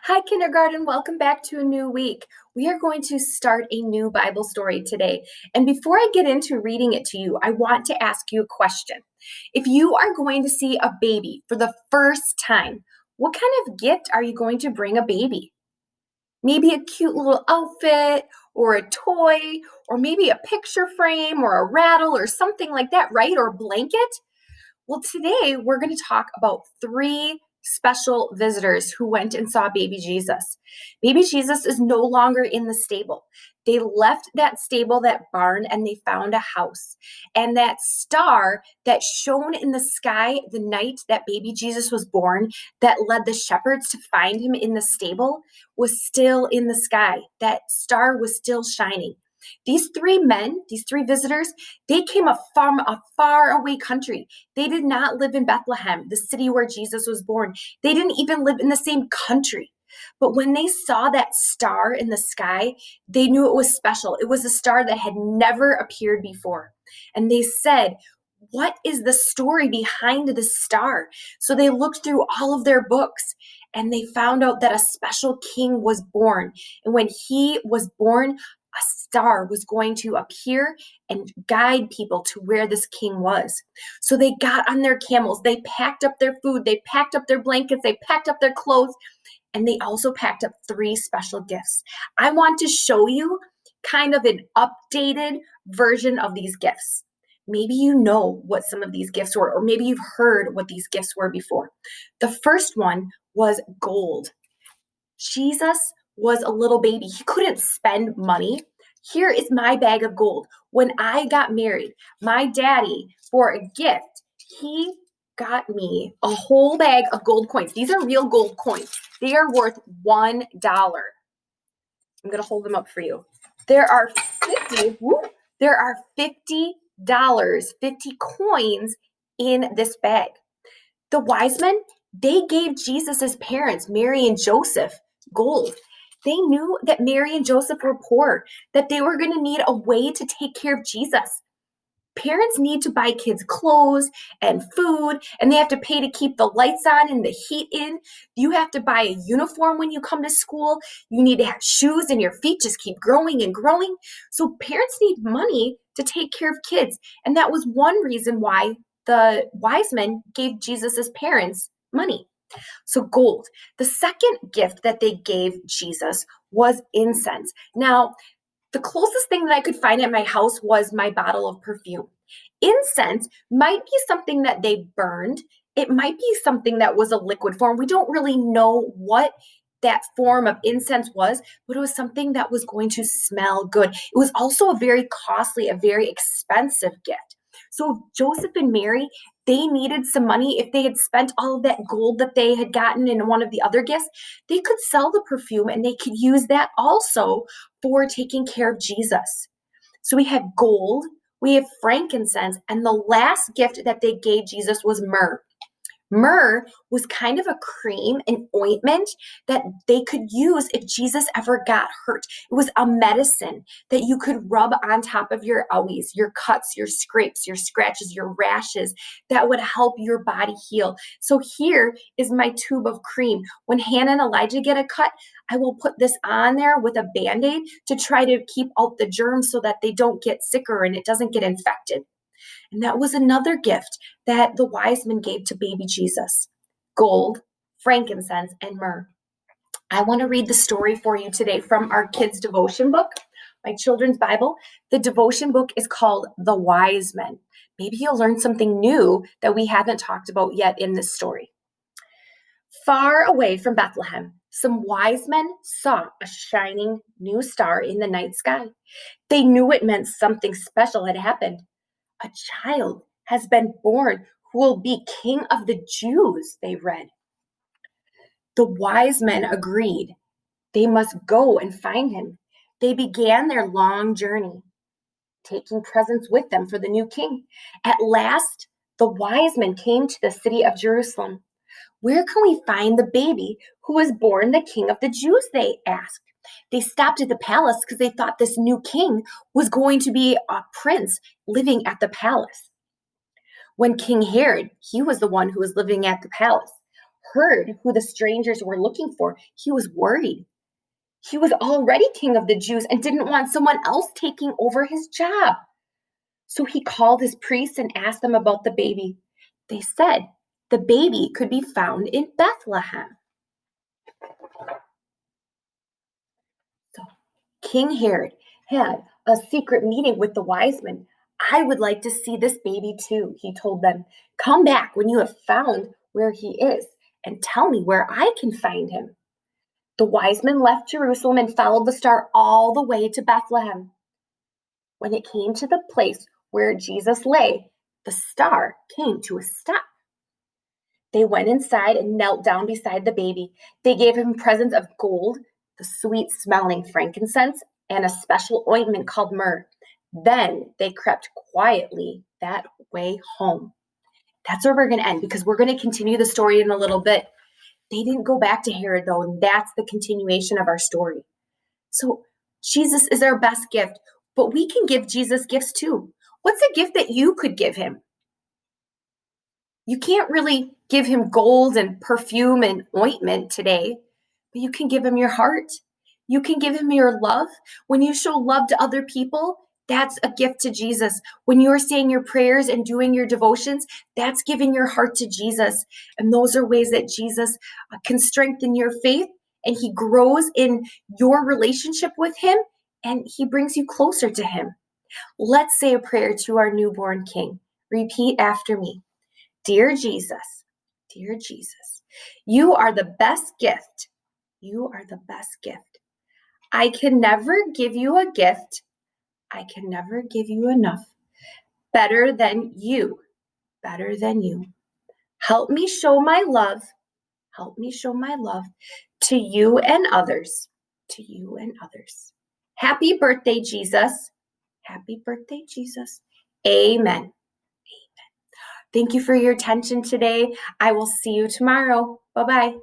Hi, kindergarten. Welcome back to a new week. We are going to start a new Bible story today. And before I get into reading it to you, I want to ask you a question. If you are going to see a baby for the first time, what kind of gift are you going to bring a baby? Maybe a cute little outfit or a toy or maybe a picture frame or a rattle or something like that, right? Or a blanket? Well, today we're going to talk about three special visitors who went and saw baby Jesus. Baby Jesus is no longer in the stable. They left that stable, that barn, and they found a house. And that star that shone in the sky the night that baby Jesus was born, that led the shepherds to find him in the stable, was still in the sky. That star was still shining. These three men, these three visitors, they came from a far away country. They did not live in Bethlehem, the city where Jesus was born. They didn't even live in the same country. But when they saw that star in the sky, they knew it was special. It was a star that had never appeared before. And they said, "What is the story behind this star?" So they looked through all of their books and they found out that a special king was born. And when he was born, a star was going to appear and guide people to where this king was. So they got on their camels, they packed up their food, they packed up their blankets, they packed up their clothes, and they also packed up three special gifts. I want to show you kind of an updated version of these gifts. Maybe you know what some of these gifts were, or maybe you've heard what these gifts were before. The first one was gold. Jesus was a little baby. He couldn't spend money. Here is my bag of gold. When I got married, my daddy, for a gift, he got me a whole bag of gold coins. These are real gold coins. They are worth $1. I'm going to hold them up for you. There are 50, there are $50, 50 coins in this bag. The wise men, they gave Jesus' parents, Mary and Joseph, gold. They knew that Mary and Joseph were poor, that they were going to need a way to take care of Jesus. Parents need to buy kids clothes and food, and they have to pay to keep the lights on and the heat in. You have to buy a uniform when you come to school. You need to have shoes, and your feet just keep growing and growing. So parents need money to take care of kids. And that was one reason why the wise men gave Jesus' parents money. So, gold. The second gift that they gave Jesus was incense. Now, the closest thing that I could find at my house was my bottle of perfume. Incense might be something that they burned. It might be something that was a liquid form. We don't really know what that form of incense was, but it was something that was going to smell good. It was also a very costly, a very expensive gift. So Joseph and Mary, they needed some money. If they had spent all of that gold that they had gotten in one of the other gifts, they could sell the perfume and they could use that also for taking care of Jesus. So we have gold, we have frankincense, and the last gift that they gave Jesus was myrrh. Myrrh was kind of a cream, an ointment that they could use if Jesus ever got hurt. It was a medicine that you could rub on top of your owies, your cuts, your scrapes, your scratches, your rashes that would help your body heal. So here is my tube of cream. When Hannah and Elijah get a cut, I will put this on there with a Band-Aid to try to keep out the germs so that they don't get sicker and it doesn't get infected. And that was another gift that the wise men gave to baby Jesus: gold, frankincense, and myrrh. I want to read the story for you today from our kids' devotion book, my children's Bible. The devotion book is called The Wise Men. Maybe you'll learn something new that we haven't talked about yet in this story. Far away from Bethlehem, some wise men saw a shining new star in the night sky. They knew it meant something special had happened. A child has been born who will be king of the Jews, they read. The wise men agreed. They must go and find him. They began their long journey, taking presents with them for the new king. At last, the wise men came to the city of Jerusalem. "Where can we find the baby who was born the king of the Jews?" they asked. They stopped at the palace because they thought this new king was going to be a prince living at the palace. When King Herod, he was the one who was living at the palace, heard who the strangers were looking for, he was worried. He was already king of the Jews and didn't want someone else taking over his job. So he called his priests and asked them about the baby. They said the baby could be found in Bethlehem. So King Herod had a secret meeting with the wise men. I would like to see this baby too, he told them. Come back when you have found where he is and tell me where I can find him. The wise men left Jerusalem and followed the star all the way to Bethlehem. When it came to the place where Jesus lay, the star came to a stop. They went inside and knelt down beside the baby. They gave him presents of gold, the sweet smelling frankincense, and a special ointment called myrrh. Then they crept quietly that way home. That's where we're going to end because we're going to continue the story in a little bit. They didn't go back to Herod, though, and that's the continuation of our story. So Jesus is our best gift, but we can give Jesus gifts too. What's a gift that you could give him? You can't really give him gold and perfume and ointment today, but you can give him your heart. You can give him your love. When you show love to other people, that's a gift to Jesus. When you're saying your prayers and doing your devotions, that's giving your heart to Jesus. And those are ways that Jesus can strengthen your faith and he grows in your relationship with him and he brings you closer to him. Let's say a prayer to our newborn King. Repeat after me. Dear Jesus, you are the best gift. You are the best gift. I can never give you a gift. I can never give you enough. Better than you. Help me show my love. To you and others. Happy birthday, Jesus. Amen. Thank you for your attention today. I will see you tomorrow. Bye-bye.